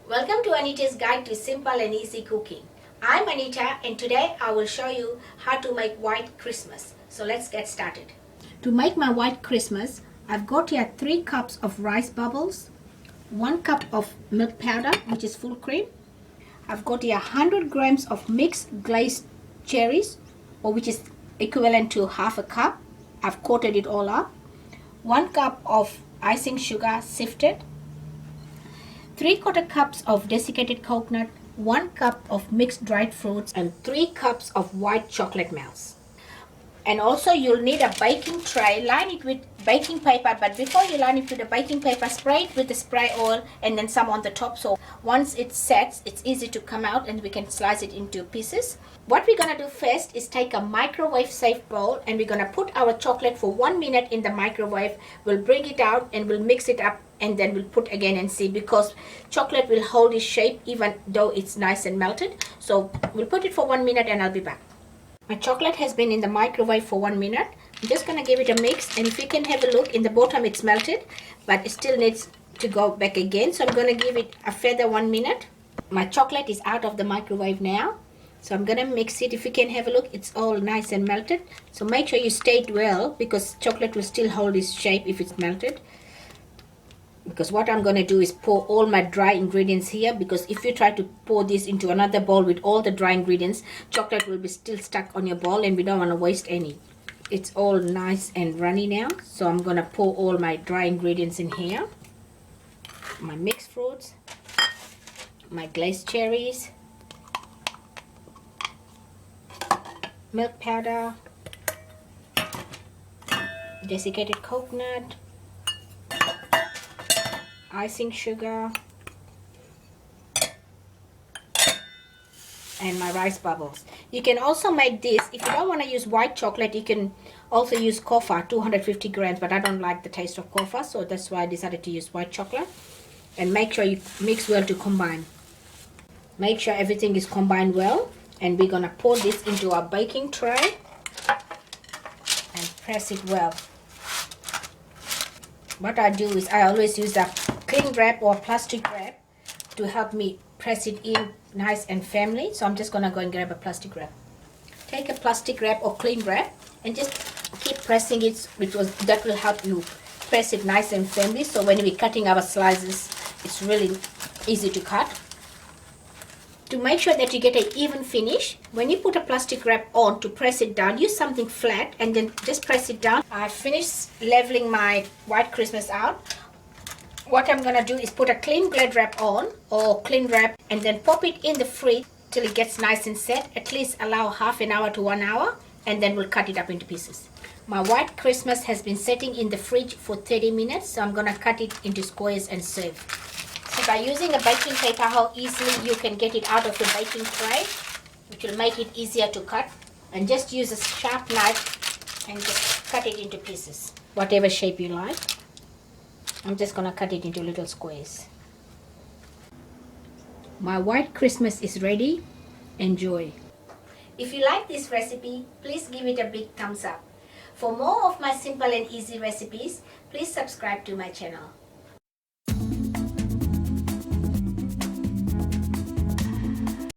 Welcome to Anita's Guide to Simple and Easy Cooking. I'm Anita and today I will show you how to make white Christmas. So let's get started. To make my white Christmas, I've got here 3 cups of rice bubbles, 1 cup of milk powder which is full cream. I've got here 100 grams of mixed glazed cherries, or which is equivalent to half a cup. I've coated it all up. 1 cup of icing sugar sifted, 3/4 cups of desiccated coconut, 1 cup of mixed dried fruits, and 3 cups of white chocolate mousse. And also you'll need a baking tray. Line it with baking paper, but before you line it with the baking paper, spray it with the spray oil and then some on the top, so once it sets, it's easy to come out and we can slice it into pieces. What we're gonna do first is take a microwave safe bowl and we're gonna put our chocolate for 1 minute in the microwave. We'll bring it out and we'll mix it up and then we'll put again and see, because chocolate will hold its shape even though it's nice and melted. So we'll put it for 1 minute and I'll be back. My chocolate has been in the microwave for 1 minute. I'm just going to give it a mix, and if you can have a look, in the bottom it's melted, but it still needs to go back again. So I'm going to give it a further 1 minute. My chocolate is out of the microwave now. So I'm going to mix it. If you can have a look, it's all nice and melted. So make sure you stir it well, because chocolate will still hold its shape if it's melted. Because what I'm going to do is pour all my dry ingredients here, because if you try to pour this into another bowl with all the dry ingredients, chocolate will be still stuck on your bowl and we don't want to waste any. It's all nice and runny now, so I'm going to pour all my dry ingredients in here. My mixed fruits, my glazed cherries, milk powder, desiccated coconut, icing sugar, and my rice bubbles. You can also make this, if you don't want to use white chocolate, you can also use copha, 250 grams, but I don't like the taste of copha, so that's why I decided to use white chocolate. And make sure you mix well to combine. Make sure everything is combined well, and we're gonna pour this into our baking tray and press it well. What I do is I always use a cling wrap or plastic wrap to help me press it in nice and firmly. So I'm just gonna go and grab a plastic wrap. Take a plastic wrap or cling wrap and just keep pressing it, that will help you press it nice and firmly, so when we're cutting our slices, it's really easy to cut. To make sure that you get an even finish, when you put a plastic wrap on, to press it down, use something flat and then just press it down. I finished leveling my white Christmas out. What I'm gonna do is put a clean glad wrap on, or clean wrap, and then pop it in the fridge till it gets nice and set. At least allow half an hour to 1 hour, and then we'll cut it up into pieces. My white Christmas has been sitting in the fridge for 30 minutes, so I'm gonna cut it into squares and serve. So by using a baking paper, how easily you can get it out of the baking tray, which will make it easier to cut. And just use a sharp knife and just cut it into pieces, whatever shape you like. I'm just gonna cut it into little squares. My white Christmas is ready. Enjoy. If you like this recipe, please give it a big thumbs up. For more of my simple and easy recipes, please subscribe to my channel.